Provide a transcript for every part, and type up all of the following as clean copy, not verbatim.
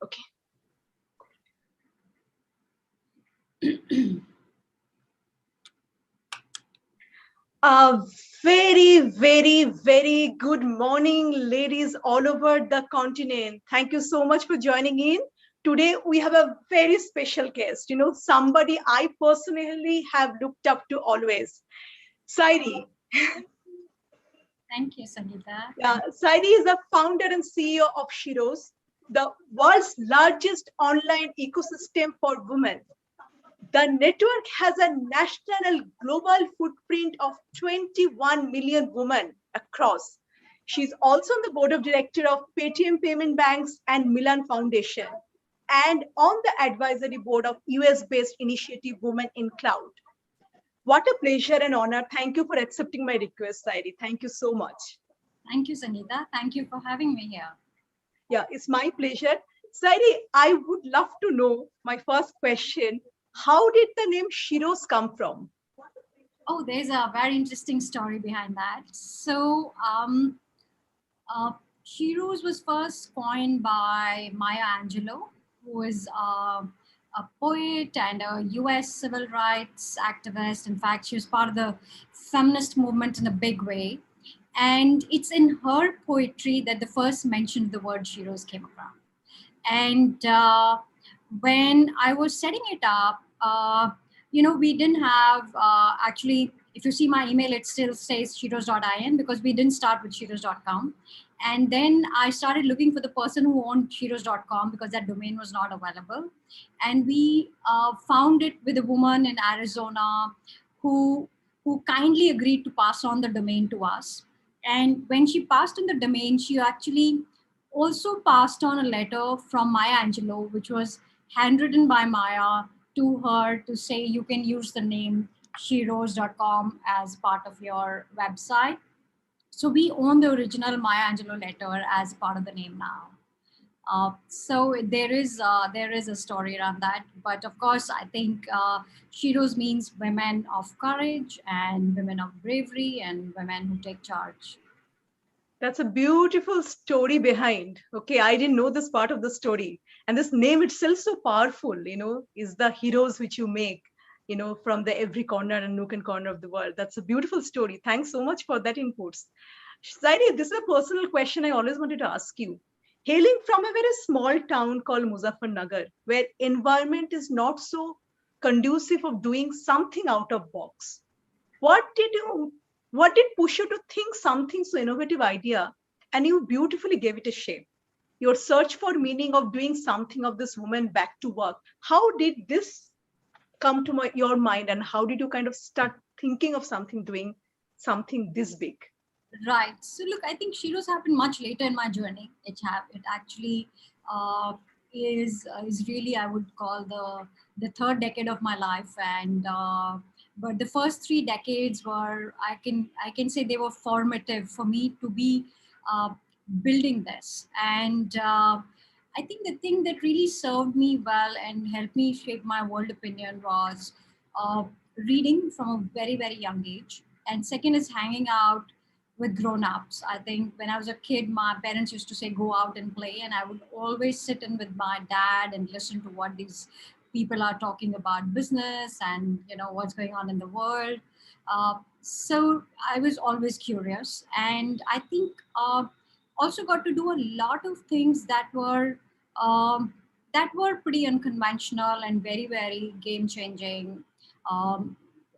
Okay. A very, very, very good morning, ladies all over the continent. Thank you so much for joining in. Today, we have a very special guest, somebody I personally have looked up to always, Sairee. Thank you, Sangeeta. Yeah, Sairee is the founder and CEO of Sheroes, the world's largest online ecosystem for women. The network has a national and global footprint of 21 million women across. She's also on the board of director of Paytm Payment Banks and Milan Foundation, and on the advisory board of US-based initiative Women in Cloud. What a pleasure and honor. Thank you for accepting my request, Sairee. Thank you so much. Thank you, Sangeeta. Thank you for having me here. Yeah, it's my pleasure. Sairee, I would love to know my first question. How did the name Sheroes come from? Oh, there's a very interesting story behind that. So, Sheroes was first coined by Maya Angelou, who is a poet and a US civil rights activist. In fact, she was part of the feminist movement in a big way. And it's in her poetry that the first mention of the word Sheroes came around. And when I was setting it up, we didn't have actually, if you see my email, it still says sheroes.in because we didn't start with sheroes.com. And then I started looking for the person who owned sheroes.com because that domain was not available. And we found it with a woman in Arizona who kindly agreed to pass on the domain to us. And when she passed on the domain, she actually also passed on a letter from Maya Angelou, which was handwritten by Maya to her to say you can use the name sheroes.com as part of your website. So we own the original Maya Angelou letter as part of the name now. So there is a story around that, but of course I think Sheroes means women of courage and women of bravery and women who take charge. That's a beautiful story behind. Okay, I didn't know this part of the story. And this name itself so powerful, is the heroes which you make, from the every corner and nook and corner of the world. That's a beautiful story. Thanks so much for that inputs. Sairee, this is a personal question I always wanted to ask you. Hailing from a very small town called Muzaffarnagar, where environment is not so conducive of doing something out of box, what did push you to think something so innovative idea, and you beautifully gave it a shape? Your search for meaning of doing something of this woman back to work, how did this come to your mind, and how did you kind of start thinking of doing something this big? Right. So look, I think Sheroes happened much later in my journey. It actually is really, I would call the third decade of my life, and but the first 3 decades were, I can say they were formative for me to be building this. And I think the thing that really served me well and helped me shape my world opinion was uh, reading from a very very young age, and second is hanging out with grown-ups. I think when I was a kid, my parents used to say, go out and play. And I would always sit in with my dad and listen to what these people are talking about business and, what's going on in the world. So I was always curious. And I think also got to do a lot of things that were pretty unconventional and very, very game changing. Um,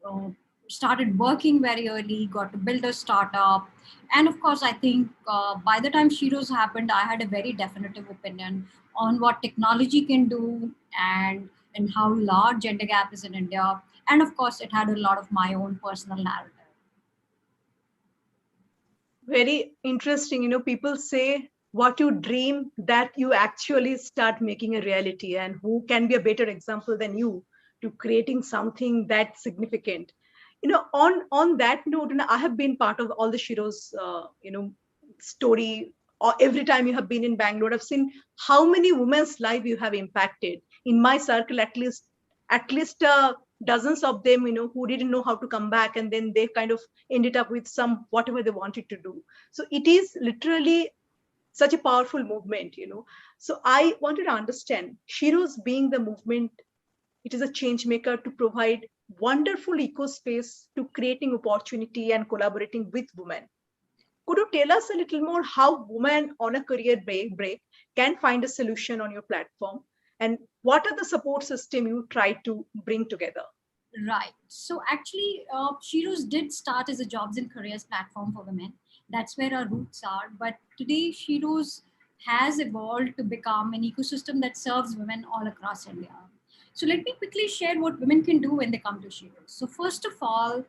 uh, Started working very early, got to build a startup. And of course, I think by the time Sheroes happened, I had a very definitive opinion on what technology can do and how large gender gap is in India. And of course, it had a lot of my own personal narrative. Very interesting. People say what you dream, that you actually start making a reality. And who can be a better example than you to creating something that significant? On that note, I have been part of all the Shiro's, story. Or every time you have been in Bangalore, I've seen how many women's life you have impacted. In my circle, at least dozens of them, who didn't know how to come back, and then they kind of ended up with some whatever they wanted to do. So it is literally such a powerful movement, So I wanted to understand Shiro's being the movement, it is a change maker to provide wonderful eco space to creating opportunity and collaborating with women. Could you tell us a little more how women on a career break can find a solution on your platform? And what are the support system you try to bring together? Right. So actually, Sheroes did start as a jobs and careers platform for women. That's where our roots are. But today, Sheroes has evolved to become an ecosystem that serves women all across India. So let me quickly share what women can do when they come to Sheroes. So first of all,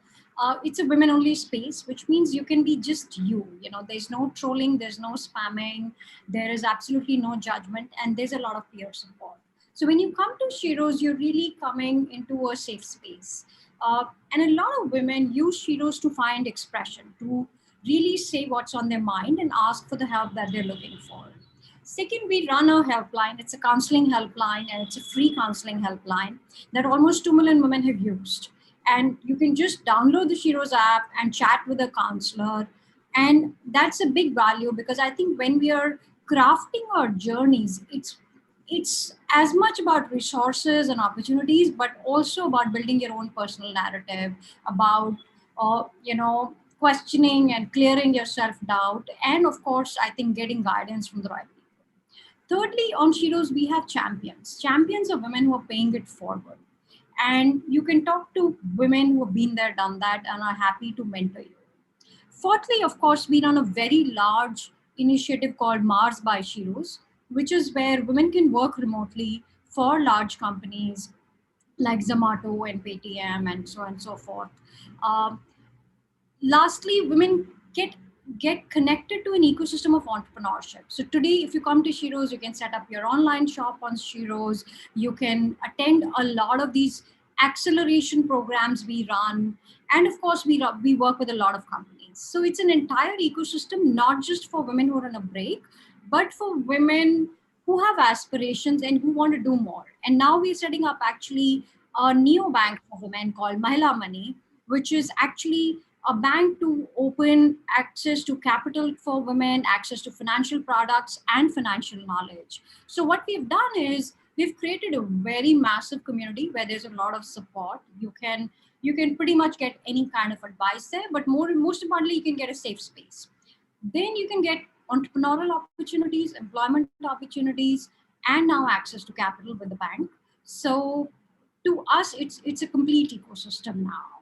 it's a women-only space, which means you can be just you. You know, there's no trolling, there's no spamming, there is absolutely no judgment, and there's a lot of peer support. So when you come to Sheroes, you're really coming into a safe space. And a lot of women use Sheroes to find expression, to really say what's on their mind and ask for the help that they're looking for. Second, we run a helpline. It's a counseling helpline, and it's a free counseling helpline that almost 2 million women have used. And you can just download the Sheroes app and chat with a counselor. And that's a big value, because I think when we are crafting our journeys, it's as much about resources and opportunities, but also about building your own personal narrative, about questioning and clearing your self-doubt, and of course, I think getting guidance from the right people. Thirdly, on Sheroes, we have champions of women who are paying it forward. And you can talk to women who have been there, done that, and are happy to mentor you. Fourthly, of course, we run a very large initiative called Mars by Sheroes, which is where women can work remotely for large companies like Zomato and Paytm and so on and so forth. Um, Lastly, women get connected to an ecosystem of entrepreneurship. So today, if you come to Sheroes, you can set up your online shop on Sheroes. You can attend a lot of these acceleration programs we run. And of course, we work with a lot of companies. So it's an entire ecosystem, not just for women who are on a break, but for women who have aspirations and who want to do more. And now we're setting up actually a neo bank for women called Mahila Money, which is actually a bank to open access to capital for women, access to financial products and financial knowledge. So what we've done is we've created a very massive community where there's a lot of support. You can pretty much get any kind of advice there, but most importantly, you can get a safe space. Then you can get entrepreneurial opportunities, employment opportunities, and now access to capital with the bank. So to us, it's a complete ecosystem now,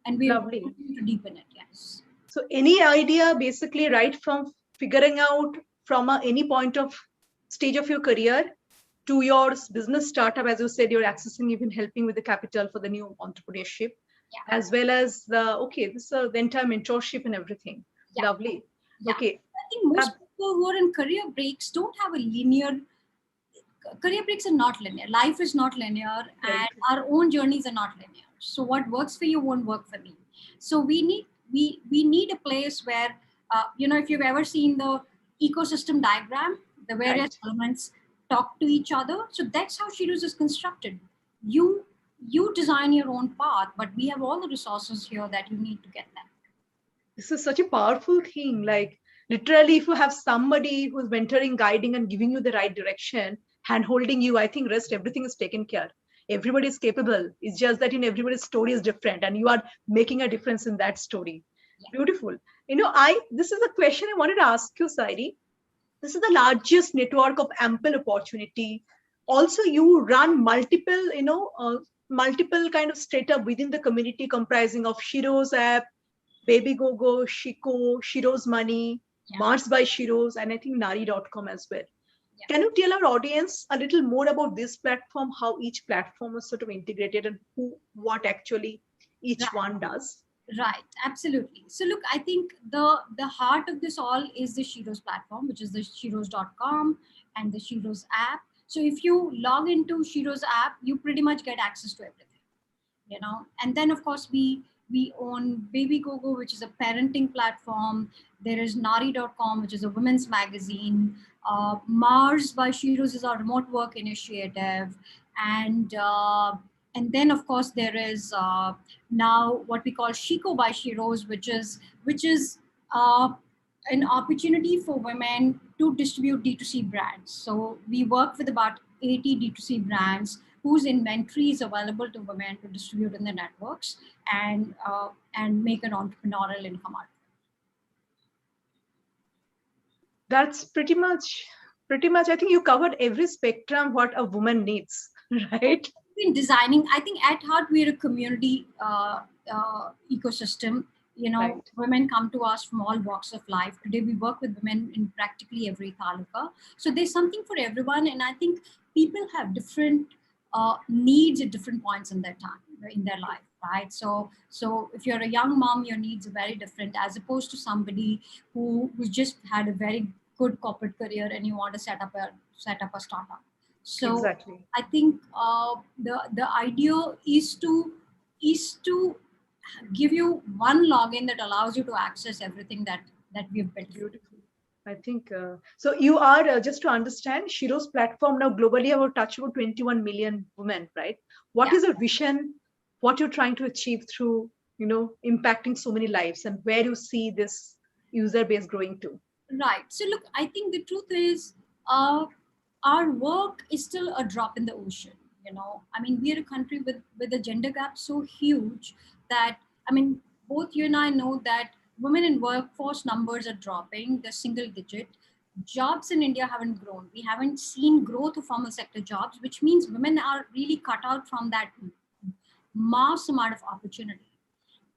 and we are Lovely. looking to deepen it. Yes. So any idea, basically, right from figuring out from any point of stage of your career to your business startup, as you said, you're accessing, even helping with the capital for the new entrepreneurship, Yeah. as well as the entire mentorship and everything. Yeah. Lovely. Yeah. Okay. I think most people who are in career breaks don't have a linear. Career breaks are not linear. Life is not linear, and our own journeys are not linear. So what works for you won't work for me. So we need a place where if you've ever seen the ecosystem diagram, the various elements talk to each other. So that's how Sheroes is constructed. You design your own path, but we have all the resources here that you need to get there. This is such a powerful thing. Like, literally, if you have somebody who's mentoring, guiding, and giving you the right direction, hand holding you, I think rest everything is taken care. Everybody is capable. It's just that in everybody's story is different, and you are making a difference in that story. Yeah. Beautiful. This is a question I wanted to ask you, Sairee. This is the largest network of ample opportunity. Also, you run multiple kind of startup within the community, comprising of Shiro's app, Baby Gogo, Shiko, Shiro's Money, Mars by Sheroes, and I think Nari.com as well. Yeah. Can you tell our audience a little more about this platform, how each platform is sort of integrated, and what actually each one does? Right, absolutely. So look, I think the heart of this all is the Sheroes platform, which is the Sheroes.com and the Sheroes app. So if you log into Sheroes app, you pretty much get access to everything. And then of course we own Baby Gogo, which is a parenting platform. There is Nari.com, which is a women's magazine. Mars by Sheroes is our remote work initiative. And then of course there is now what we call Shiko by Sheroes, which is an opportunity for women to distribute D2C brands. So we work with about 80 D2C brands whose inventory is available to women to distribute in the networks and make an entrepreneurial income out of it. That's pretty much, I think you covered every spectrum what a woman needs, right? In designing, I think at heart we're a community ecosystem. Right. Women come to us from all walks of life. Today we work with women in practically every taluka. So there's something for everyone, and I think people have different needs at different points in their time, in their life, right? So if you're a young mom, your needs are very different as opposed to somebody who's just had a very good corporate career and you want to set up a startup. So Exactly. I think the idea is to give you one login that allows you to access everything that we've built. Beautiful. I think so. You are just to understand, Shiro's platform now globally have touched about 21 million women, right? What Yeah. is a vision? What you're trying to achieve through, impacting so many lives, and where you see this user base growing to? Right. So look, I think the truth is, uh, our work is still a drop in the ocean. I mean, we're a country with a gender gap so huge that, I mean, both you and I know that women in workforce numbers are dropping. They're single digit. Jobs in India haven't grown. We haven't seen growth of formal sector jobs, which means women are really cut out from that mass amount of opportunity.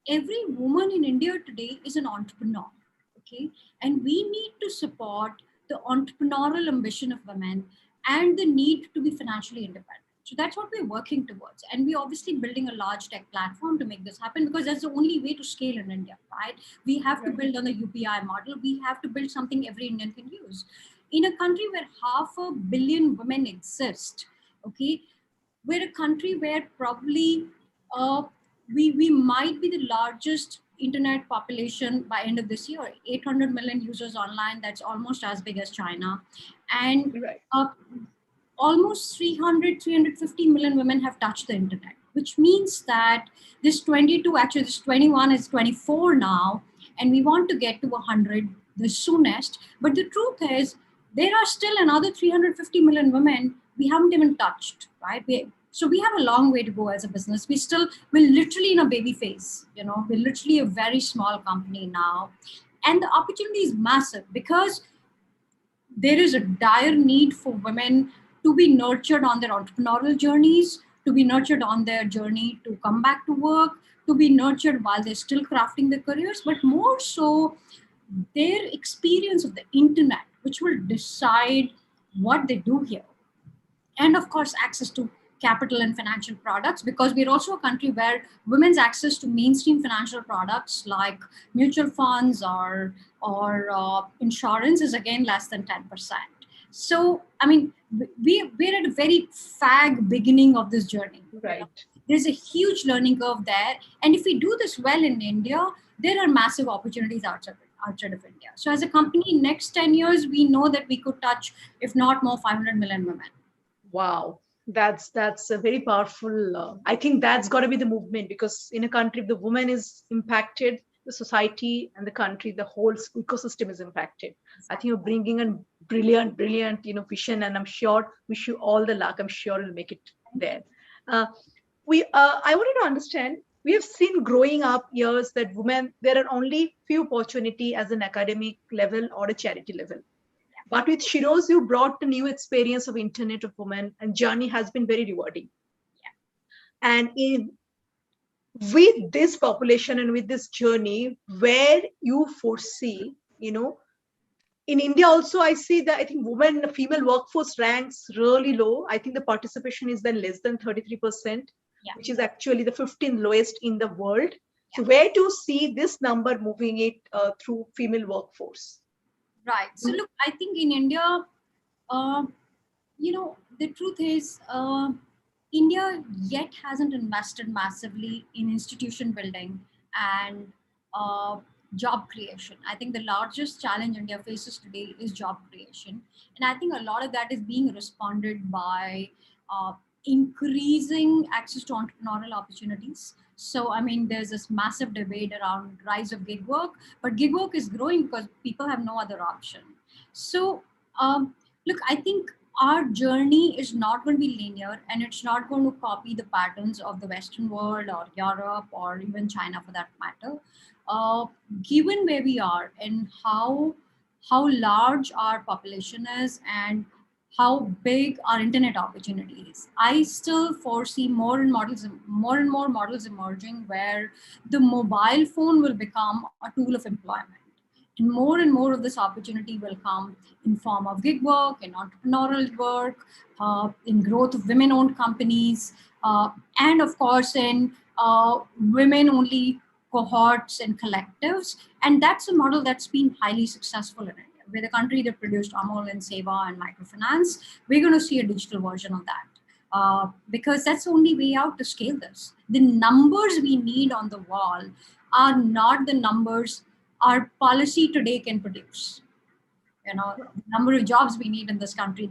Every woman in India today is an entrepreneur. Okay. And we need to support the entrepreneurial ambition of women and the need to be financially independent. So that's what we're working towards. And we're obviously building a large tech platform to make this happen because that's the only way to scale in India, right? We have to build on the UPI model. We have to build something every Indian can use. In a country where 500 million women exist, okay, we're a country where probably we might be the largest internet population by end of this year. 800 million users online. That's almost as big as China. And Right. almost 350 million women have touched the internet, which means that this 22, actually this 21 is 24 now, and we want to get to 100 the soonest. But the truth is, there are still another 350 million women we haven't even touched, right? So we have a long way to go as a business. We're literally in a baby phase. We're literally a very small company now. And the opportunity is massive because there is a dire need for women to be nurtured on their entrepreneurial journeys, to be nurtured on their journey to come back to work, to be nurtured while they're still crafting their careers, but more so their experience of the internet, which will decide what they do here. And of course, access to capital and financial products, because we're also a country where women's access to mainstream financial products like mutual funds or insurance is again less than 10%. So, I mean, we're at a very fag beginning of this journey. Right. There's a huge learning curve there. And if we do this well in India, there are massive opportunities outside of India. So as a company, next 10 years, we know that we could touch, if not more, 500 million women. Wow. That's a very powerful. I think that's got to be the movement, because in a country, if the woman is impacted, the society and the country, the whole ecosystem is impacted. I think you're bringing a brilliant, vision, and I'm sure, wish you all the luck. I'm sure you'll make it there. Uh, I wanted to understand. We have seen growing up years that women, there are only few opportunity as an academic level or a charity level. But with Sheroes, you brought the new experience of Internet of Women, and journey has been very rewarding. And with this population and with this journey, where you foresee, in India also, I see that I think female workforce ranks really low. I think the participation is then less than 33%, which is actually the 15th lowest in the world. So where do you see this number moving it through female workforce? Right. So look, I think in India, the truth is, India yet hasn't invested massively in institution building and job creation. I think the largest challenge India faces today is job creation. And I think a lot of that is being responded by increasing access to entrepreneurial opportunities. So, I mean, there's this massive debate around rise of gig work, but gig work is growing because people have no other option. So Look, I think our journey is not going to be linear, and it's not going to copy the patterns of the Western world or Europe or even China for that matter. Uh, Given where we are and how large our population is and how big our internet opportunity is, I still foresee more and more models emerging where the mobile phone will become a tool of employment, and more of this opportunity will come in form of gig work, in entrepreneurial work, in growth of women-owned companies, and of course in women-only cohorts and collectives. And that's a model that's been highly successful in India. We're the country that produced Amol and Seva and microfinance. We're going to see a digital version of that. Because that's the only way out to scale this. The numbers we need on the wall are not the numbers our policy today can produce. The number of jobs we need in this country,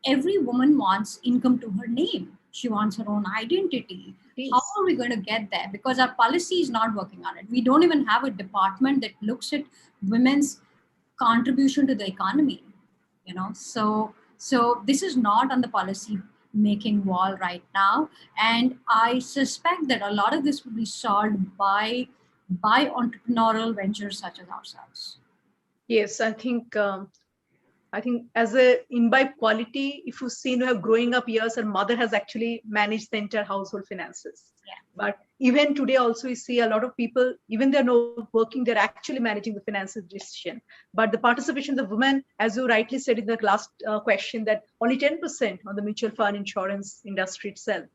every woman wants income to her name. She wants her own identity. Yes. How are we going to get there? Because our policy is not working on it. We don't even have a department that looks at women's contribution to the economy. So this is not on the policy making wall right now, and I suspect that a lot of this will be solved by entrepreneurial ventures such as ourselves. Yes, I think as a imbibe quality, if you see, her growing up years, her mother has actually managed the entire household finances. Yeah. But even today, also we see a lot of people, even they're not working, they're actually managing the finances decision. But the participation of the women, as you rightly said in the last question, that only 10% on the mutual fund insurance industry itself.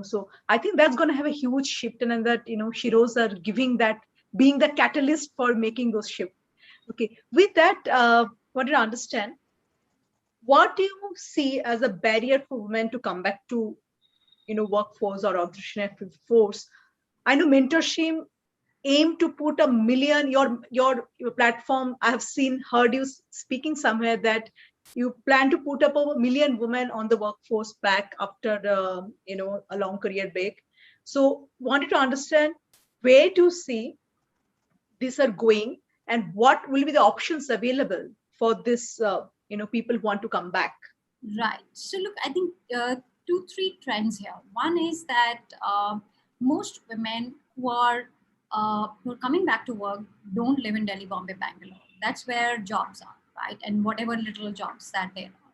So I think that's going to have a huge shift, and that Sheroes are giving that, being the catalyst for making those shifts. Okay, with that, wanted to understand, what do you see as a barrier for women to come back to workforce or entrepreneurial force? I know mentorship aim to put a million, your platform, I have heard you speaking somewhere that you plan to put up a million women on the workforce back after a long career break. So wanted to understand where to see these are going, and what will be the options available for this people who want to come back. Right. So look, I think two, three trends here. One is that most women who are coming back to work don't live in Delhi, Bombay, Bangalore. That's where jobs are, right? And whatever little jobs that there are.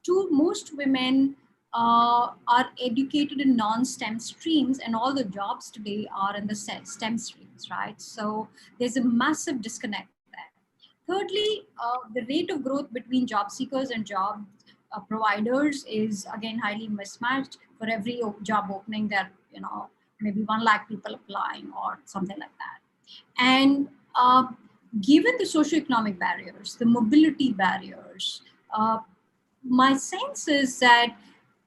Two, most women are educated in non-STEM streams, and all the jobs today are in the STEM streams, right? So there's a massive disconnect there. Thirdly, the rate of growth between job seekers and job providers is again highly mismatched. For every job opening, there maybe 1 lakh people applying or something like that. And given the socioeconomic barriers, the mobility barriers, my sense is that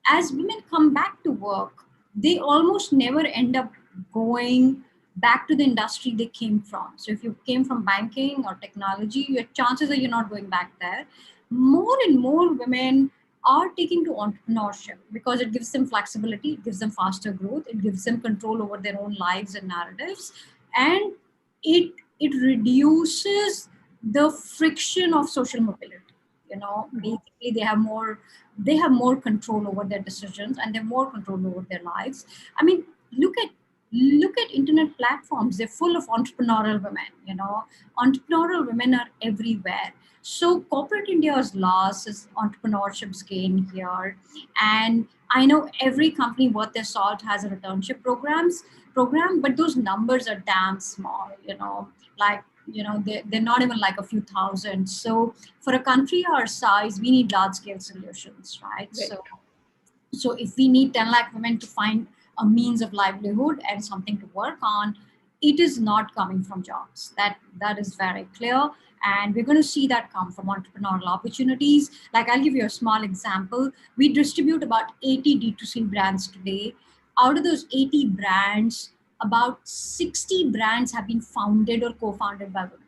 as women come back to work, they almost never end up going back to the industry they came from. So if you came from banking or technology, your chances are you're not going back there. More and more women are taking to entrepreneurship because it gives them flexibility, it gives them faster growth, it gives them control over their own lives and narratives, and it reduces the friction of social mobility. Basically they have more control over their decisions, and they have more control over their lives. I mean, look at internet platforms. They're full of entrepreneurial women. Entrepreneurial women are everywhere. So corporate India is lost as entrepreneurship's gain here. And I know every company worth their salt has a returnship program, but those numbers are damn small. Like they're not even like a few thousand. So for a country our size, we need large scale solutions, right? So if we need 10 lakh women to find a means of livelihood and something to work on, it is not coming from jobs. That is very clear. And we're going to see that come from entrepreneurial opportunities. Like, I'll give you a small example. We distribute about 80 D2C brands today. Out of those 80 brands, about 60 brands have been founded or co-founded by women.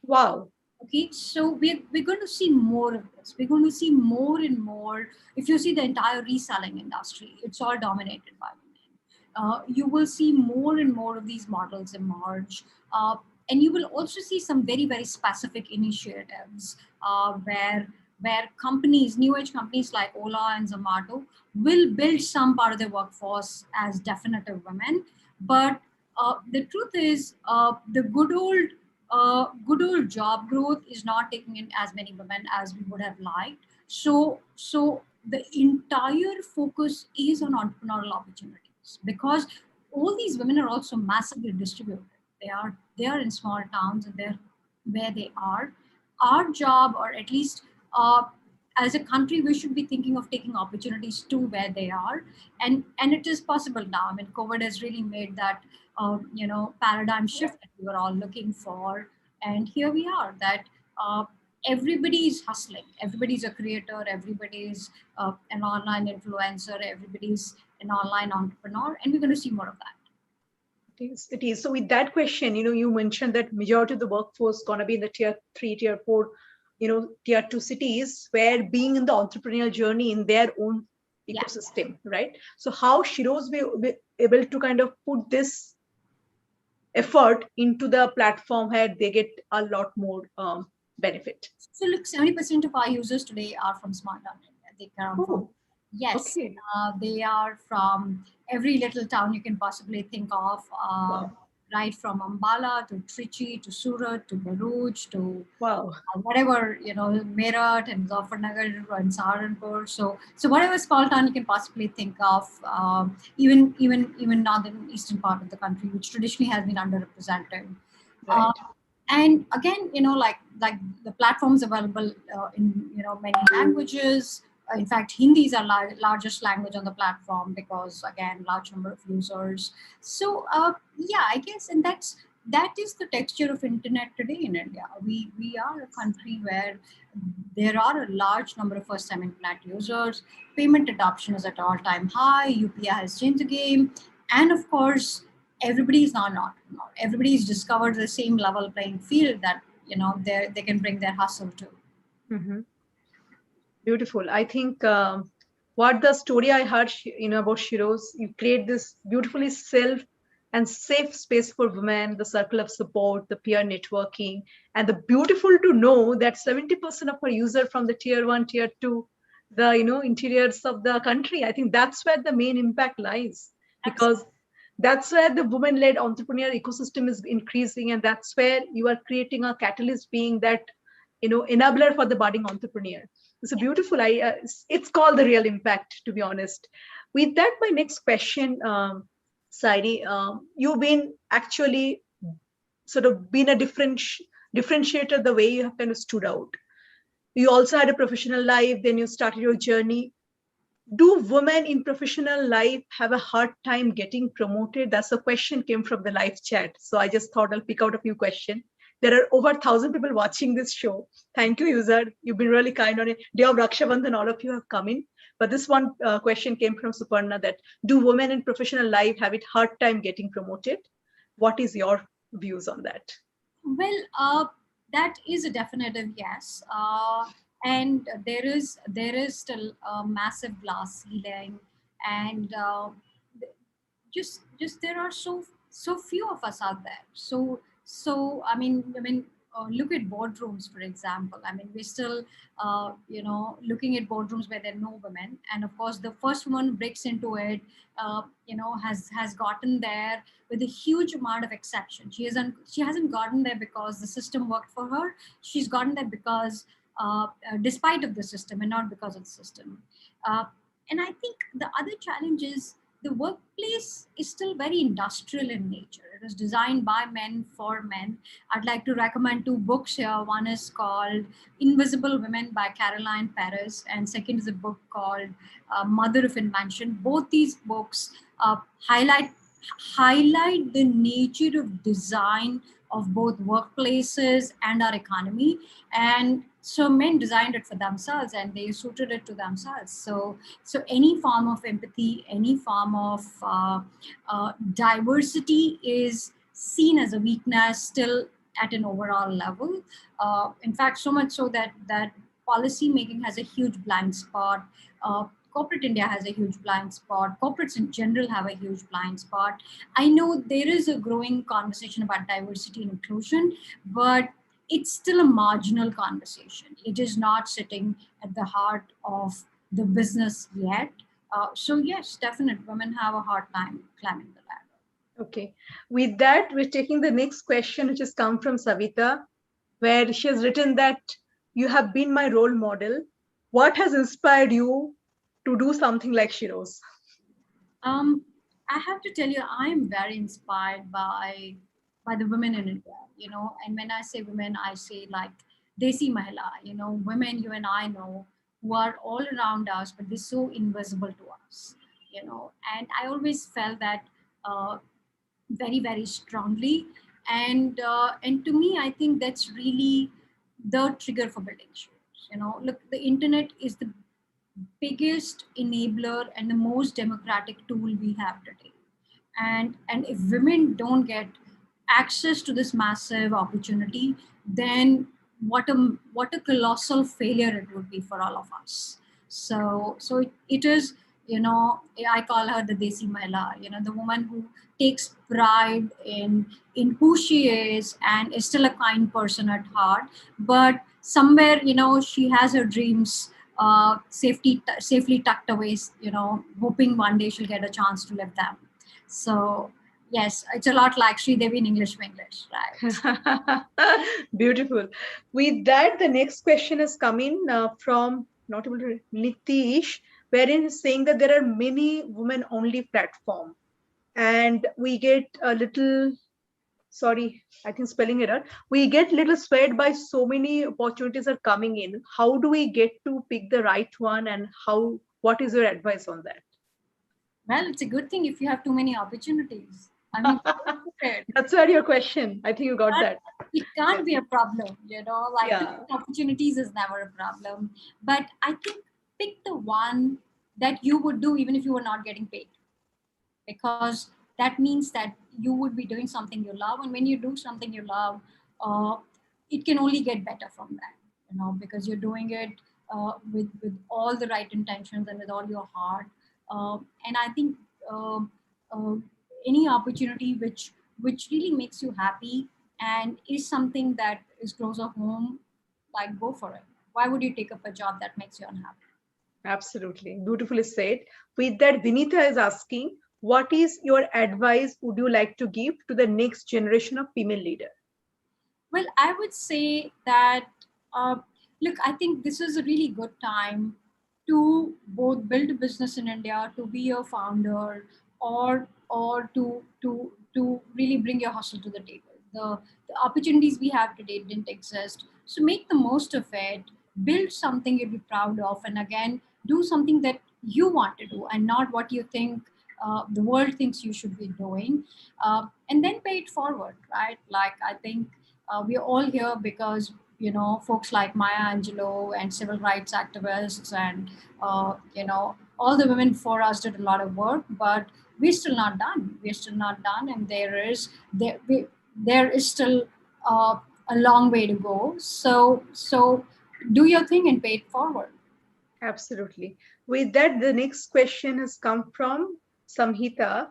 Wow. Okay, so we're going to see more of this. We're going to see more and more. If you see the entire reselling industry, it's all dominated by women. You will see more and more of these models emerge. And you will also see some very, very specific initiatives where companies, new age companies like Ola and Zomato, will build some part of their workforce as definitive women. But the truth is, the good old job growth is not taking in as many women as we would have liked. So the entire focus is on entrepreneurial opportunities, because all these women are also massively distributed. They are in small towns, and they're where they are. Our job, or at least uh, as a country, we should be thinking of taking opportunities to where they are, and it is possible now. I mean, COVID has really made that paradigm shift that we were all looking for, and here we are. That everybody is hustling. Everybody's a creator. Everybody's an online influencer. Everybody's an online entrepreneur, and we're going to see more of that. It is. So with that question, you mentioned that majority of the workforce gonna be in the tier 3, tier 4, tier 2 cities, where being in the entrepreneurial journey in their own ecosystem, right? So how Sheroes will be able to kind of put this effort into the platform where they get a lot more benefit? So look, 70% of our users today are from Smart Town India. They come from, yes, okay. They are from every little town you can possibly think of, Wow. right from Ambala to Trichy to Surat to Bharuch to Wow. whatever, Meerut and Muzaffarnagar and Saharanpur. So whatever small town you can possibly think of, even northern eastern part of the country, which traditionally has been underrepresented. Right. And again, like the platforms available in many languages. In fact, Hindi is our largest language on the platform, because again, large number of users. So yeah, I guess, and that is the texture of internet today in India. We are a country where there are a large number of first-time internet users. Payment adoption is at all-time high. UPI has changed the game, and of course, everybody is now not. Everybody's discovered the same level playing field that they can bring their hustle to. Mm-hmm. Beautiful. I think what the story I heard, about Sheroes, you create this beautifully self and safe space for women, the circle of support, the peer networking, and the beautiful to know that 70% of our user from the tier 1, tier 2, the interiors of the country. I think that's where the main impact lies, because that's where the women-led entrepreneur ecosystem is increasing, and that's where you are creating a catalyst, being that enabler for the budding entrepreneur. It's a beautiful. It's called the real impact, to be honest. With that, my next question, Sairee, you've been actually sort of been a differentiator the way you have kind of stood out. You also had a professional life, then you started your journey. Do women in professional life have a hard time getting promoted? That's a question came from the live chat. So I just thought I'll pick out a few questions. There are over 1,000 people watching this show. Thank you, user. You've been really kind on it. Day of Raksha Bandhan, all of you have come in. But this one question came from Suparna, that do women in professional life have it hard time getting promoted? What is your views on that? Well, that is a definitive yes. And there is still a massive glass ceiling, and just there are so few of us out there. So I mean, look at boardrooms, for example. I mean, we're still looking at boardrooms where there are no women, and of course the first woman who breaks into it has gotten there with a huge amount of exception. She hasn't gotten there because the system worked for her. She's gotten there because despite of the system, and not because of the system. uh, and I think the other challenge is the workplace is still very industrial in nature. It was designed by men for men. I'd like to recommend two books here. One is called Invisible Women by Caroline Paris, and second is a book called Mother of Invention. Both these books uh, highlight highlight the nature of design of both workplaces and our economy. And so men designed it for themselves, and they suited it to themselves. So any form of empathy, any form of diversity is seen as a weakness still at an overall level. In fact, so much so that policy making has a huge blind spot. corporate India has a huge blind spot. Corporates in general have a huge blind spot. I know there is a growing conversation about diversity and inclusion, but it's still a marginal conversation. It is not sitting at the heart of the business yet. So yes, definitely, women have a hard time climbing the ladder. Okay. With that, we're taking the next question, which has come from Savita, where she has written that you have been my role model. What has inspired you to do something like Sheroes? I have to tell you, I am very inspired by the women in India. And when I say women, I say like Desi Mahila. Women you and I know who are all around us, but they're so invisible to us. And I always felt that very very strongly, and to me, I think that's really the trigger for building shows. Look, the internet is the biggest enabler and the most democratic tool we have today. And if women don't get access to this massive opportunity, then what a colossal failure it would be for all of us. So it is, I call her the Desi Mahila, the woman who takes pride in who she is and is still a kind person at heart, but somewhere, she has her dreams safely tucked away, hoping one day she'll get a chance to live them. So yes, it's a lot like Sri Devi in English English, right? Beautiful. With that, the next question is coming from not able to Nitish, wherein he's saying that there are many women-only platform, and we get a little, sorry, I think spelling error. We get little swayed by so many opportunities are coming in. How do we get to pick the right one, and how? What is your advice on that? Well, it's a good thing if you have too many opportunities. I mean, That's where your question. I think you got that. it can't be a problem, like Yeah. opportunities is never a problem. But I think pick the one that you would do even if you were not getting paid, because that means that you would be doing something you love. And when you do something you love, uh, it can only get better from that, because you're doing it with all the right intentions and with all your heart. And I think uh, uh, any opportunity which really makes you happy and is something that is closer home, like go for it. Why would you take up a job that makes you unhappy? Absolutely. Beautifully said. With that, Vinita is asking, what is your advice would you like to give to the next generation of female leader? Well, I would say that, uh, look, I think this is a really good time to both build a business in India, to be a founder, or to really bring your hustle to the table. The opportunities we have today didn't exist, so make the most of it. Build something you'd be proud of, and again, do something that you want to do, and not what you think the world thinks you should be doing, and then pay it forward, right? Like I think we're all here because folks like Maya Angelou and civil rights activists and all the women before us did a lot of work, but we're still not done, and there is still a long way to go. So do your thing and pay it forward. Absolutely. With that, the next question has come from Samhita.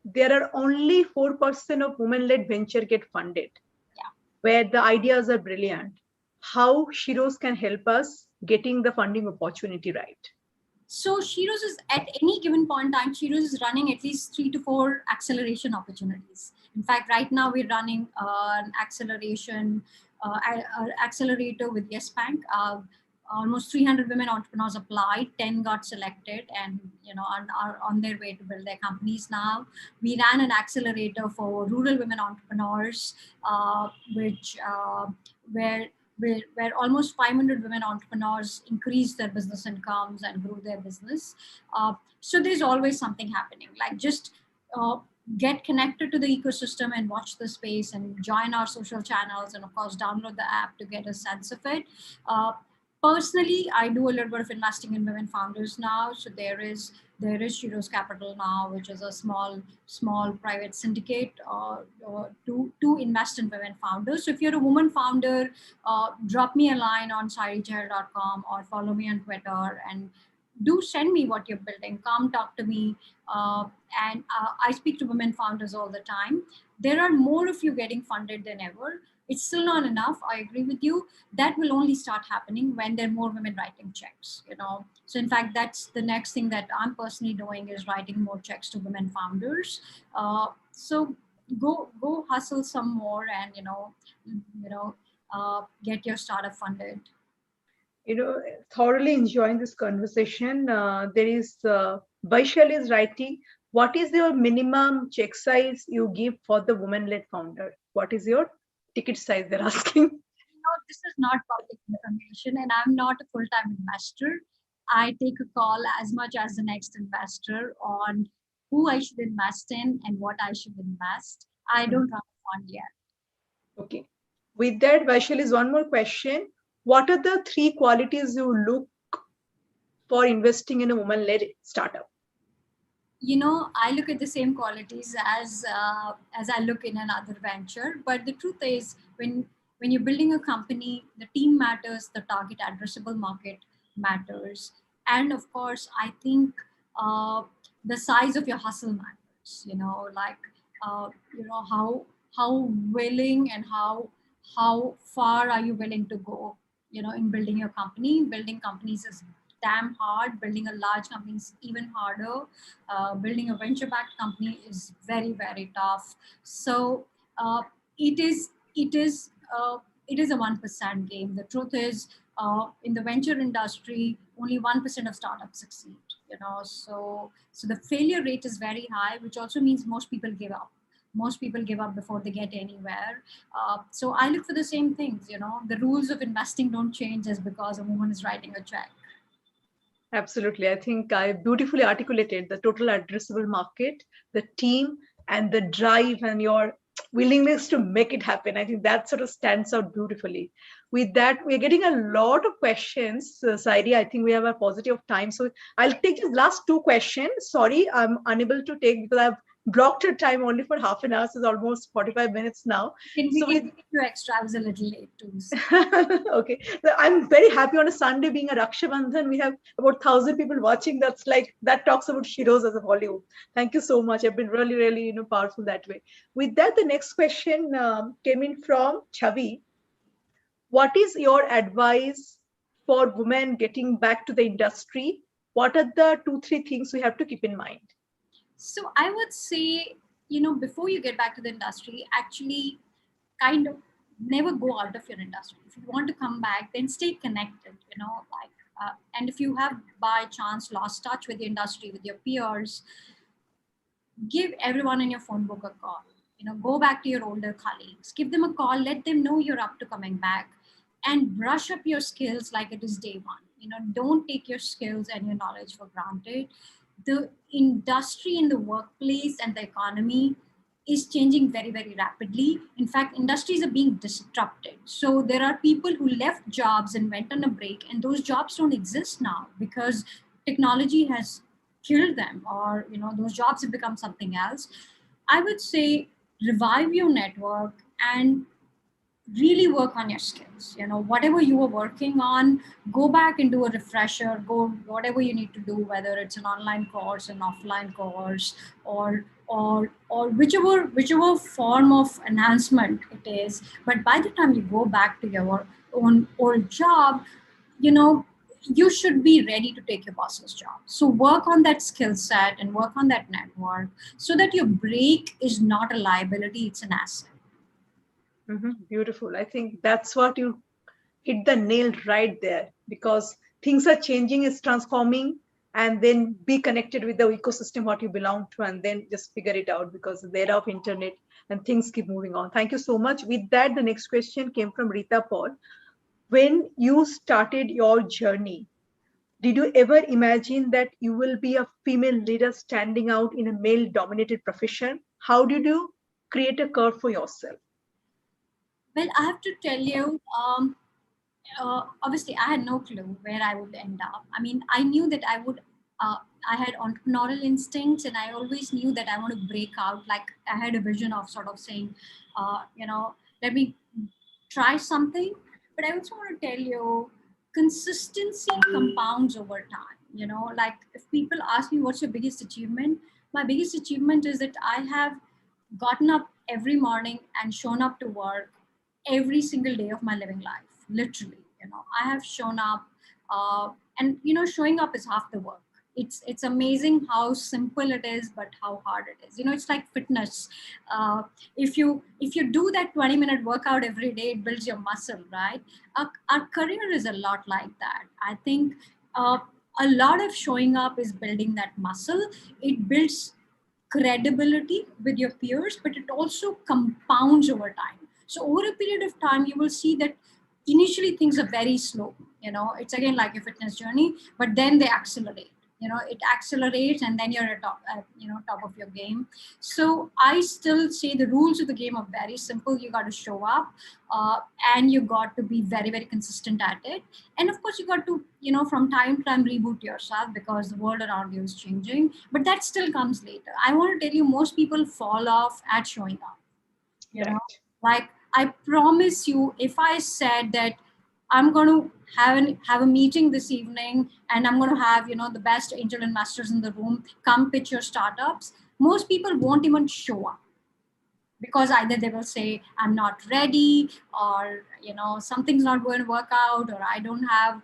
There are only 4% of women-led venture get funded, Yeah. where the ideas are brilliant. How Shiros can help us getting the funding opportunity right? So Sheroes is at any given point in time, Sheroes is running at least 3 to 4 acceleration opportunities. In fact, right now we're running an accelerator with Yes Bank. Almost 300 women entrepreneurs applied, 10 got selected, and are on their way to build their companies now. We ran an accelerator for rural women entrepreneurs, which where where almost 500 women entrepreneurs increased their business incomes and grew their business. So there's always something happening. Like just uh, get connected to the ecosystem and watch the space and join our social channels, and of course download the app to get a sense of it. Personally, I do a little bit of investing in women founders now. So there is Sheroes Capital now, which is a small private syndicate to invest in women founders. So if you're a woman founder, drop me a line on sairee.com or follow me on Twitter, and do send me what you're building. Come talk to me. And I speak to women founders all the time. There are more of you getting funded than ever. It's still not enough. I agree with you. That will only start happening when there are more women writing checks, you know. So in fact, that's the next thing that I'm personally doing, is writing more checks to women founders. So go hustle some more, and get your startup funded. Thoroughly enjoying this conversation. There is Vaishal is writing. What is your minimum check size you give for the woman-led founder? What is your ticket size? They're asking. This is not public information, and I'm not a full-time investor. I take a call as much as the next investor on who I should invest in and what I should invest. I don't run a fund yet. Okay. With that, Vaishal, is one more question. What are the three qualities you look for investing in a woman-led startup? I look at the same qualities as I look in another venture. But the truth is, when you're building a company, the team matters, the target addressable market matters, and of course, I think the size of your hustle matters. How willing and how far are you willing to go? In building your company. Building companies is damn hard. Building a large company is even harder. Building a venture-backed company is very, very tough. So it is it is it is a 1% game. The truth is, in the venture industry, only 1% of startups succeed. So the failure rate is very high, which also means most people give up. Most people give up before they get anywhere. So I look for the same things. The rules of investing don't change just because a woman is writing a check. Absolutely. I think I beautifully articulated the total addressable market, the team, and the drive and your willingness to make it happen. I think that sort of stands out beautifully. With that, we're getting a lot of questions. Sairee, I think we have a positive of time. So I'll take the last two questions. Sorry, I'm unable to take because I've blocked your time only for half an hour. So it's almost 45 minutes now. Can we give you extra? I was a little late too. So. Okay. So I'm very happy on a Sunday being a Raksha Bandhan. We have about 1,000 people watching. That talks about Sheroes as a Hollywood. Thank you so much. I've been really, really, powerful that way. With that, the next question came in from Chavi. What is your advice for women getting back to the industry? What are the 2, 3 things we have to keep in mind? So I would say, before you get back to the industry, actually kind of never go out of your industry. If you want to come back, then stay connected, and if you have by chance lost touch with the industry, with your peers, give everyone in your phone book a call. Go back to your older colleagues, give them a call, let them know you're up to coming back, and brush up your skills like it is day one. Don't take your skills and your knowledge for granted. The industry in the workplace and the economy is changing very, very rapidly. In fact, industries are being disrupted. So there are people who left jobs and went on a break, and those jobs don't exist now because technology has killed them, or those jobs have become something else. I would say revive your network and really work on your skills. Whatever you were working on, go back and do a refresher. Go whatever you need to do, whether it's an online course, an offline course, or whichever form of enhancement it is. But by the time you go back to your own old job, you should be ready to take your boss's job. So work on that skill set and work on that network so that your break is not a liability, it's an asset. Beautiful. I think that's what you hit the nail right there, because things are changing, it's transforming, and then be connected with the ecosystem what you belong to, and then just figure it out, because the era of internet and things keep moving on. Thank you so much. With that, the next question came from Rita Paul. When you started your journey, did you ever imagine that you will be a female leader standing out in a male dominated profession? How did you create a curve for yourself? Well, I have to tell you, obviously, I had no clue where I would end up. I mean, I knew that I had entrepreneurial instincts, and I always knew that I want to break out. Like, I had a vision of sort of saying, let me try something. But I also want to tell you, consistency compounds over time. Like if people ask me what's your biggest achievement, my biggest achievement is that I have gotten up every morning and shown up to work every single day of my living life. Literally, I have shown up, and showing up is half the work. It's amazing how simple it is, but how hard it is. It's like fitness. If you do that 20-minute workout every day, it builds your muscle, right? Our career is a lot like that. I think uh, a lot of showing up is building that muscle. It builds credibility with your peers, but it also compounds over time. So over a period of time, you will see that initially things are very slow. It's again like a fitness journey, but then they accelerate. It accelerates, and then you're top of your game. So I still say the rules of the game are very simple. You got to show up, and you got to be very, very consistent at it. And of course, you got to from time to time reboot yourself, because the world around you is changing. But that still comes later. I want to tell you, most people fall off at showing up. Right. Like, I promise you, if I said that I'm going to have a meeting this evening, and I'm going to have the best angel investors in the room come pitch your startups, most people won't even show up, because either they will say I'm not ready, or something's not going to work out, or I don't have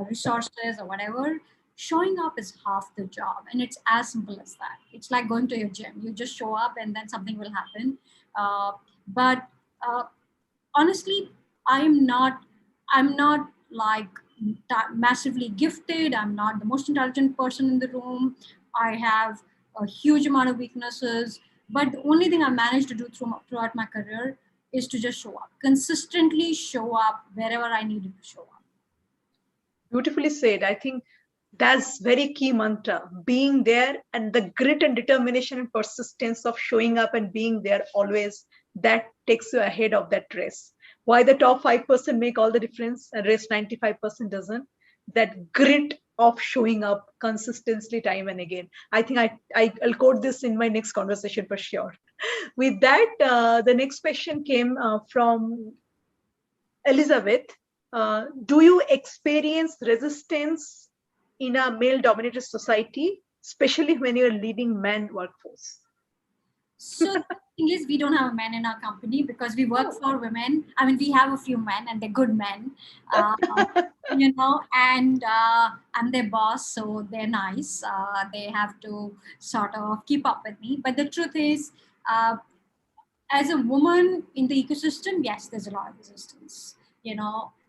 resources, or whatever. Showing up is half the job, and it's as simple as that. It's like going to your gym. You just show up, and then something will happen. But uh, honestly, I'm not like massively gifted. I'm not the most intelligent person in the room. I have a huge amount of weaknesses, but the only thing I managed to do throughout my career is to just show up consistently, show up wherever I needed to show up. Beautifully said. I think that's very key mantra, being there, and the grit and determination and persistence of showing up and being there always, that takes you ahead of that race. Why the top 5% make all the difference and rest 95% doesn't? That grit of showing up consistently time and again. I think I'll quote this in my next conversation for sure. With that, the next question came from Elizabeth. Do you experience resistance in a male dominated society, especially when you're leading man workforce? So the thing is, we don't have a man in our company because we work for women. I mean, we have a few men, and they're good men, uh, and I'm their boss, so they're nice. They have to sort of keep up with me. But the truth is, uh, as a woman in the ecosystem, yes, there's a lot of resistance.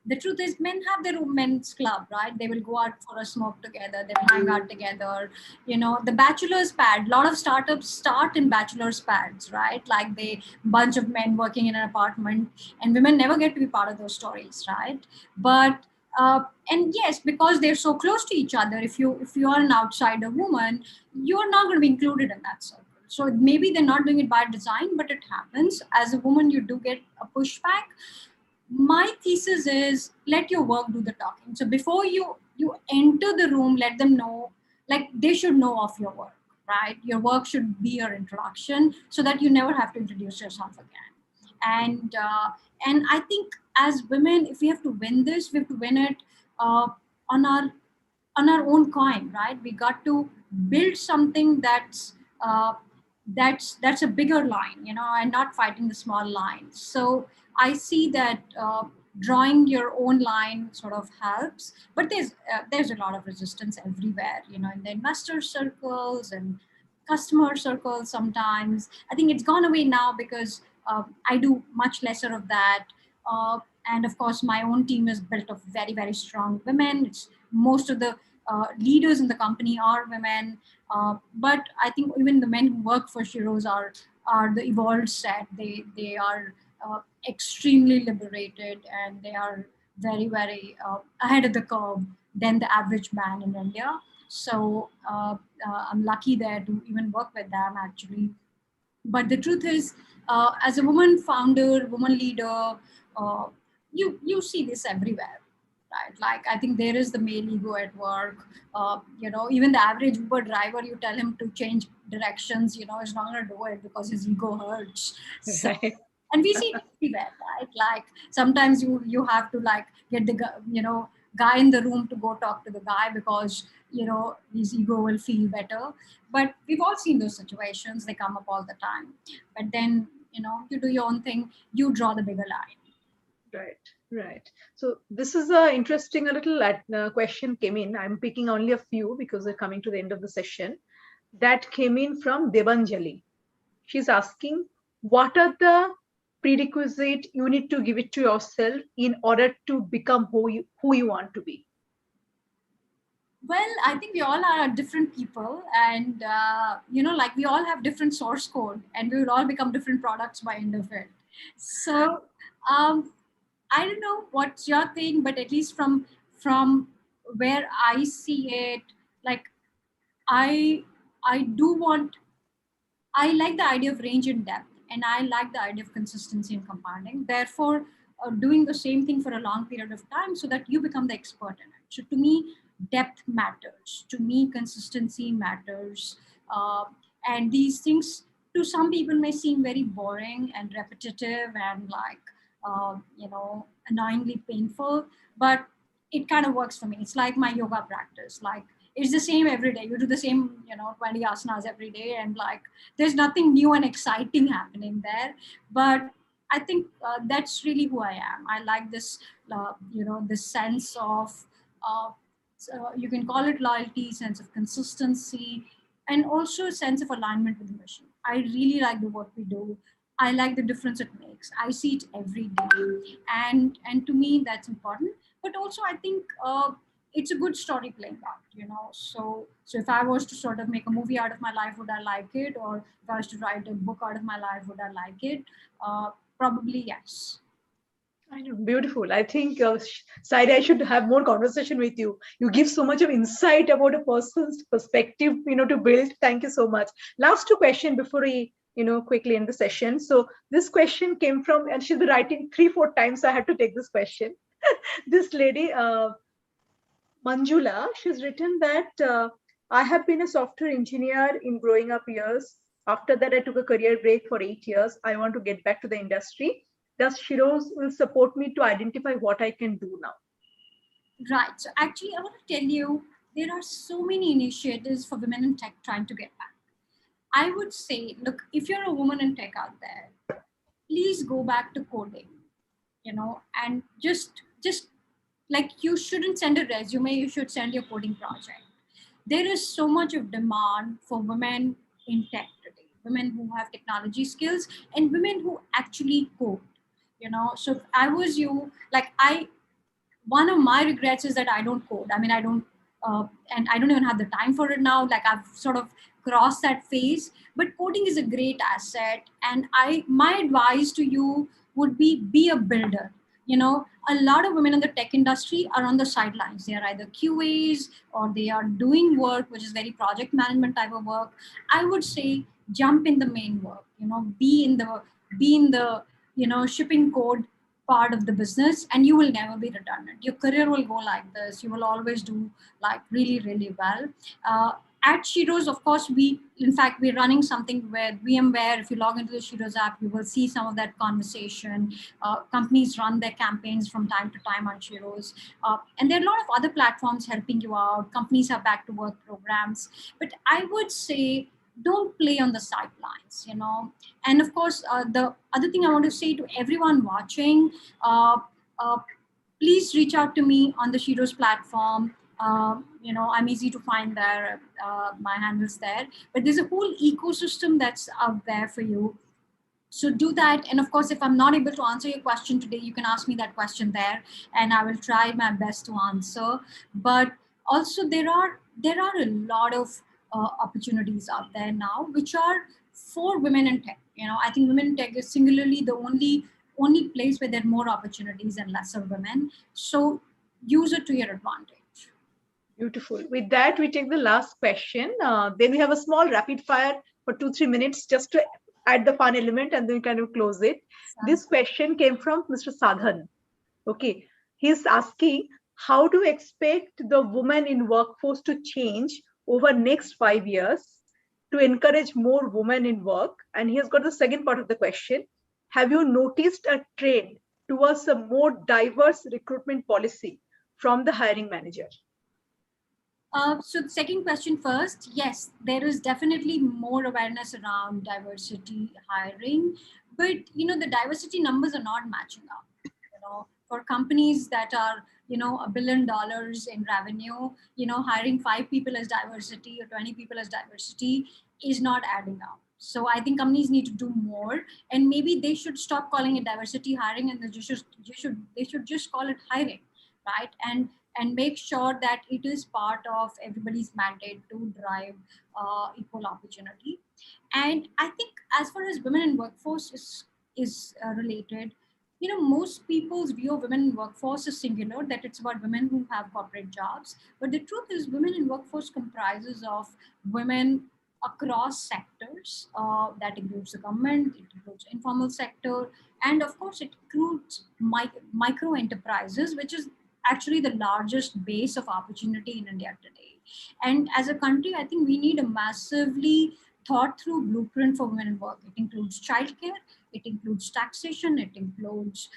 The truth is, men have their own men's club, right? They will go out for a smoke together, they will hang out together. The bachelor's pad, a lot of startups start in bachelor's pads, right? Like, they bunch of men working in an apartment, and women never get to be part of those stories, right? But and yes, because they're so close to each other, if you are an outsider woman, you're not going to be included in that circle. So maybe they're not doing it by design, but it happens. As a woman, you do get a pushback. My thesis is, let your work do the talking. So before you enter the room, let them know, like, they should know of your work, right? Your work should be your introduction, so that you never have to introduce yourself again. And I think, as women, if we have to win this, we have to win it uh, on our own coin, right? We got to build something that's a bigger line, and not fighting the small lines. So I see that drawing your own line sort of helps, but there's a lot of resistance everywhere, in the investor circles and customer circles. Sometimes I think it's gone away now, because I do much lesser of that. And of course, my own team is built of very, very strong women. It's most of the leaders in the company are women. But I think even the men who work for Sheroes are the evolved set. They are extremely liberated, and they are very, very ahead of the curve than the average man in India. So I'm lucky there to even work with them, actually. But the truth is, as a woman founder, woman leader, uh, you see this everywhere, right? Like, I think there is the male ego at work. Even the average Uber driver, you tell him to change directions, is not going to do it because his ego hurts. So, Right. and we see it everywhere, right? Like, sometimes you have to, like, get the guy in the room to go talk to the guy because, his ego will feel better. But we've all seen those situations. They come up all the time. But then, you do your own thing, you draw the bigger line. Right, right. So this is interesting. A little question came in. I'm picking only a few because we're coming to the end of the session. That came in from Debanjali. She's asking, what are the prerequisite you need to give it to yourself in order to become who you want to be? Well, I think we all are different people, and like we all have different source code, and we will all become different products by end of it. So, um, I don't know what's your thing, but at least from where I see it, like I I do want I like the idea of range and depth, and I like the idea of consistency and compounding. Therefore, doing the same thing for a long period of time so that you become the expert in it. So, to me, depth matters. To me, consistency matters. And these things, to some people, may seem very boring and repetitive and like, annoyingly painful, but it kind of works for me. It's like my yoga practice. Like, it's the same every day. You do the same, 20 asanas every day, and like there's nothing new and exciting happening there. But I think that's really who I am. I like this, this sense of, uh, you can call it loyalty, sense of consistency, and also a sense of alignment with the mission. I really like the work we do. I like the difference it makes. I see it every day, and to me that's important. But also, I think it's a good story playing out, So if I was to sort of make a movie out of my life, would I like it? Or if I was to write a book out of my life, would I like it? Probably yes. I know, beautiful. I think, Sairee, I should have more conversation with you. You give so much of insight about a person's perspective, to build. Thank you so much. Last two questions before we, quickly end the session. So this question came from, and she's been writing 3-4 times, so I had to take this question. This lady, Manjula, she's written that I have been a software engineer in growing up years. After that, I took a career break for 8 years. I want to get back to the industry. Does Sheroes will support me to identify what I can do now? Right. So actually, I want to tell you, there are so many initiatives for women in tech trying to get back. I would say, look, if you're a woman in tech out there, please go back to coding, and just like you shouldn't send a resume, you should send your coding project. There is so much of demand for women in tech today, women who have technology skills and women who actually code. So if I was you, like one of my regrets is that I don't code. I mean, I don't, and I don't even have the time for it now. Like I've sort of crossed that phase. But coding is a great asset, and my advice to you would be a builder. A lot of women in the tech industry are on the sidelines. They are either QAs or they are doing work which is very project management type of work. I would say jump in the main work. Be in the shipping code part of the business, and you will never be redundant. Your career will go like this. You will always do like really, really well. At Sheroes, of course, in fact, we're running something where VMware, if you log into the Sheroes app, you will see some of that conversation. Companies run their campaigns from time to time on Sheroes. And there are a lot of other platforms helping you out. Companies have back to work programs. But I would say, don't play on the sidelines, And of course, the other thing I want to say to everyone watching, uh, uh, please reach out to me on the Sheroes platform. I'm easy to find there. My handle's there. But there's a whole ecosystem that's out there for you. So do that. And of course, if I'm not able to answer your question today, you can ask me that question there, and I will try my best to answer. But also, there are a lot of opportunities out there now, which are for women in tech. I think women in tech is singularly the only place where there are more opportunities and lesser women. So use it to your advantage. Beautiful. With that, we take the last question. Then we have a small rapid fire for 2-3 minutes just to add the fun element, and then we kind of close it. This question came from Mr. Sadhan. Okay. He's asking, how do you expect the women in workforce to change over next 5 years to encourage more women in work? And he has got the second part of the question. Have you noticed a trend towards a more diverse recruitment policy from the hiring manager? So the second question first, yes, there is definitely more awareness around diversity hiring, but the diversity numbers are not matching up. For companies that are $1 billion in revenue, hiring 5 people as diversity or 20 people as diversity is not adding up. So I think companies need to do more, and maybe they should stop calling it diversity hiring, and they should just call it hiring, right? And make sure that it is part of everybody's mandate to drive equal opportunity. And I think as far as women in workforce is related, most people's view of women in workforce is singular, that it's about women who have corporate jobs. But the truth is, women in workforce comprises of women across sectors. That includes the government, it includes informal sector, and of course it includes micro enterprises, which is actually the largest base of opportunity in India today. And as a country, I think we need a massively thought through blueprint for women in work. It includes childcare, it includes taxation, it includes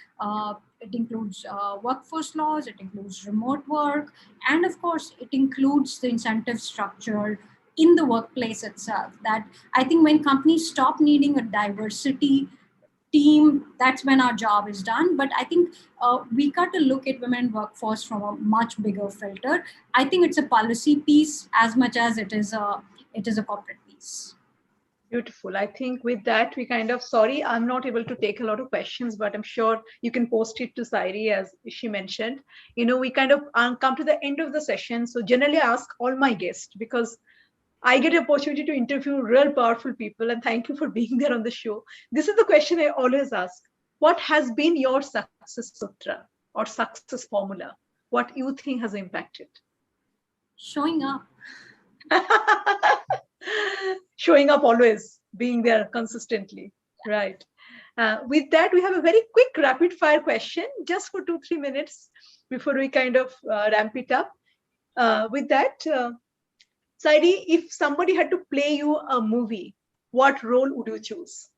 workforce laws, it includes remote work, and of course, it includes the incentive structure in the workplace itself. That I think when companies stop needing a diversity team, that's when our job is done. But I think we got to look at women workforce from a much bigger filter. I think it's a policy piece as much as it is a corporate piece. Beautiful. I think with that, we kind of, sorry, I'm not able to take a lot of questions, but I'm sure you can post it to Sairee, as she mentioned. We kind of come to the end of the session. So generally I ask all my guests, because I get an opportunity to interview real powerful people, and thank you for being there on the show. This is the question I always ask. What has been your success sutra or success formula? What you think has impacted? Showing up. Showing up always, being there consistently. Right. With that, we have a very quick rapid fire question just for 2-3 minutes before we kind of ramp it up. With that, Sairee, if somebody had to play you a movie, what role would you choose?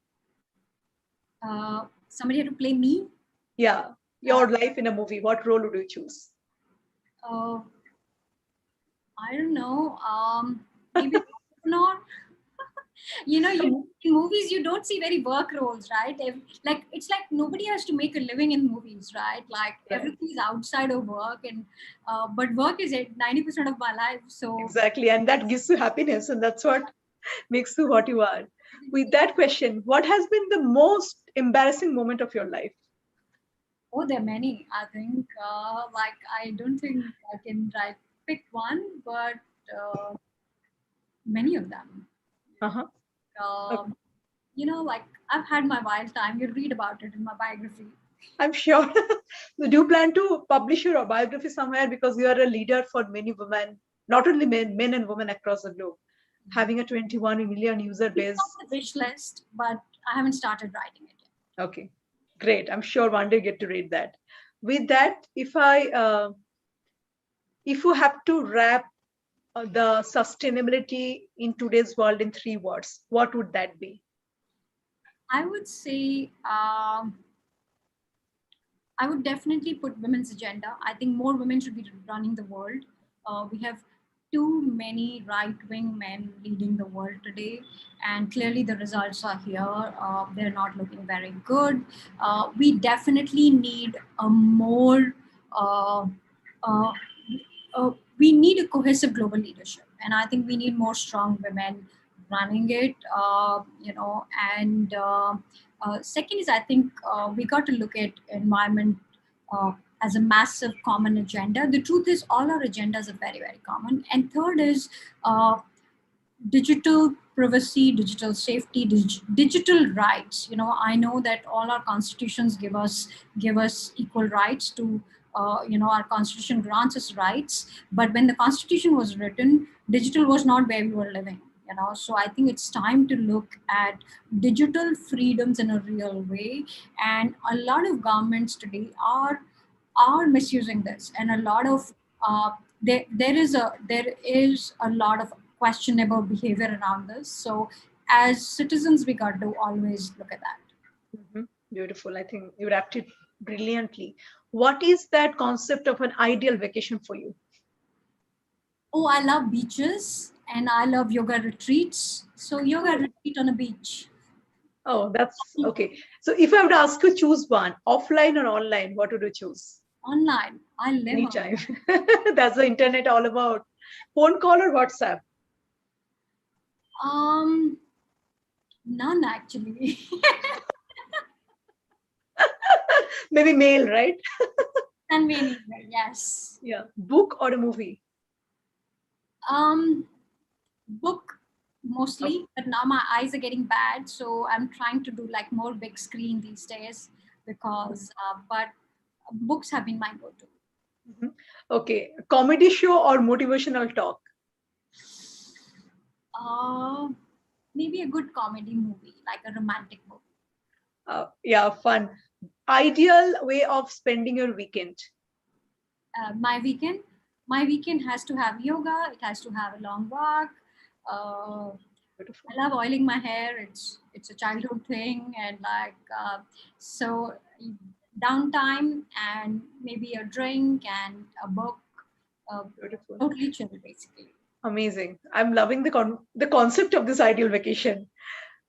Somebody had to play me? Yeah, your life in a movie, what role would you choose? I don't know. Maybe entrepreneur. In movies, you don't see very work roles, right? It's like nobody has to make a living in movies, right? Like everything is outside of work, and but work is 90% of my life. So exactly, and that gives you happiness, and that's what makes you what you are. With that question, what has been the most embarrassing moment of your life? Oh, there are many. I think, I don't think I can pick one, but many of them. Uh-huh. I've had my wild time. You read about it in my biography. I'm sure. Do you plan to publish your biography somewhere, because you are a leader for many women, not only men and women across the globe, having a 21 million user base? It's on the wish list, but I haven't started writing it yet. Okay, great. I'm sure one day you get to read that. With that, if you have to wrap the sustainability in today's world in 3 words, what would that be? I would say I would definitely put women's agenda. I think more women should be running the world. We have too many right-wing men leading the world today, and clearly the results are here. They're not looking very good. We definitely need a more we need a cohesive global leadership, and I think we need more strong women running it. And second is, I think we got to look at environment as a massive common agenda. The truth is, all our agendas are very, very common. And third is digital privacy, digital safety, digital rights. I know that all our constitutions give us equal rights to. Our constitution grants us rights, but when the constitution was written, digital was not where we were living. So I think it's time to look at digital freedoms in a real way, and a lot of governments today are misusing this, and a lot of there is a lot of questionable behavior around this. So as citizens, we got to always look at that. Beautiful. I think you wrapped it brilliantly. What is that concept of an ideal vacation for you? Oh, I love beaches and I love yoga retreats. So yoga retreat on a beach. Oh, that's okay. So if I would ask you choose one, offline or online, what would you choose? Online. I live Anytime. That's the internet all about. Phone call or WhatsApp? on. None actually. Maybe mail, right? Convenient, yes. Yeah. Book or a movie? Book mostly, but now my eyes are getting bad, so I'm trying to do like more big screen these days because, but books have been my go-to. Mhm. Okay. Comedy show or motivational talk? Uh, Maybe a good comedy movie, like a romantic movie. Yeah, fun. Ideal way of spending your weekend? My weekend, has to have yoga. It has to have a long walk. Uh, Beautiful. I love oiling my hair. It's a childhood thing, and like so downtime and maybe a drink and a book. Beautiful. Totally chill, basically. Amazing. I'm loving the concept of this ideal vacation.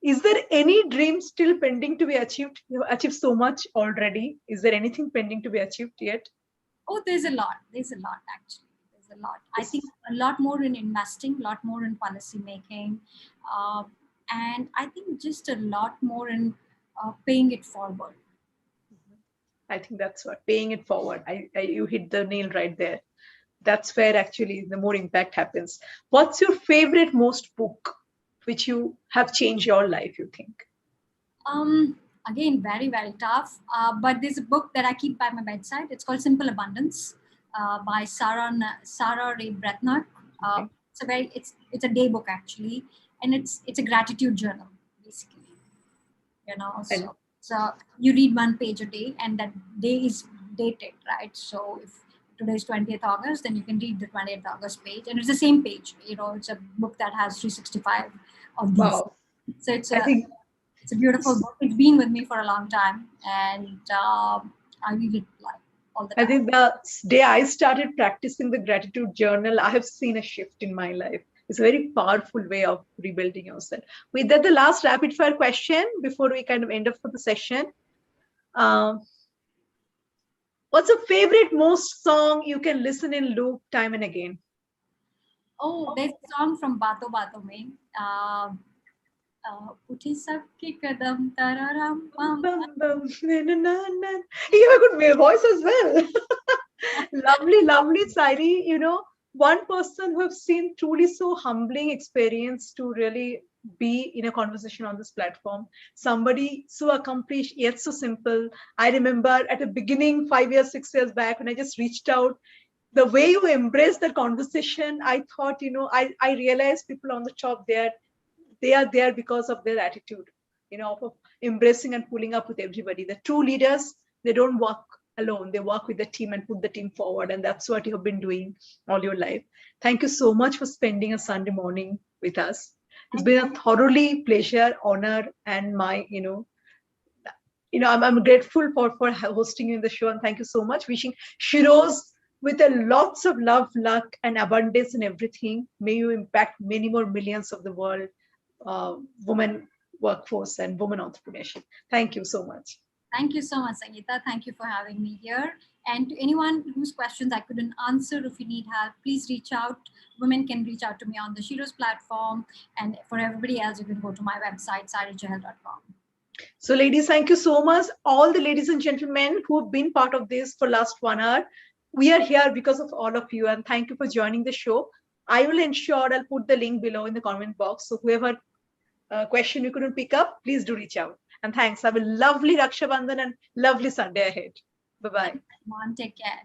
Is there any dream still pending to be achieved? You have achieved so much already. Is there anything pending to be achieved yet? Oh, there's a lot. There's a lot actually. There's a lot. I Yes. think a lot more in investing, a lot more in policy making, uh, and I think just a lot more in paying it forward. I think that's what paying it forward. You hit the nail right there. That's where actually the more impact happens. What's your favorite most book which you have changed your life, you think? Again, very, very tough. But there's a book that I keep by my bedside. It's called Simple Abundance by Sarah Ray Bretnock. Okay. It's a day book actually, and it's a gratitude journal basically. You know, And so you read one page a day, and that day is dated, right? So if today is 20th August, then you can read the 20th August page, and it's the same page. You know, it's a book that has 365 of these. wow, So I think it's a beautiful book. It's been with me for a long time, and I read it like all the I time. think the day I started practicing the gratitude journal, I have seen a shift in my life. It's a very powerful way of rebuilding yourself. With that, the last rapid fire question before we kind of end up for the session. Um, what's a favorite most song you can listen in loop time and again? Oh, there's a song from Bato Bato Mein. Uthi sabke kadam tararam pam. Bum, bum, na, na, na, na. You have a good voice as well. Lovely, lovely, Sairee. You know, one person who have seen truly so humbling experience to really be in a conversation on this platform. Somebody so accomplished yet so simple. I remember at the beginning, 5 years, 6 years back, when I just reached out, the way you embrace the conversation, I thought, I realized people on the top there, they are there because of their attitude, of embracing and pulling up with everybody. The true leaders, they don't walk alone, they work with the team and put the team forward, and that's what you have been doing all your life. Thank you so much for spending a Sunday morning with us. It's been a thoroughly pleasure, honor, and I'm grateful for hosting you in the show, and thank you so much. Wishing Sheroes with a lots of love, luck, and abundance in everything. May you impact many more millions of the world, women workforce and women entrepreneurship. Thank you so much. Thank you so much, Sangeeta. Thank you for having me here. And to anyone whose questions I couldn't answer, if you need help, please reach out. Women can reach out to me on the Sheroes platform. And for everybody else, you can go to my website, sairee.chahal.com. So, ladies, thank you so much. All the ladies and gentlemen who have been part of this for last 1 hour, we are here because of all of you, and thank you for joining the show. I will ensure I'll put the link below in the comment box. So whoever question you couldn't pick up, please do reach out. And thanks. Have a lovely Raksha Bandhan and lovely Sunday ahead. Bye-bye. Take care.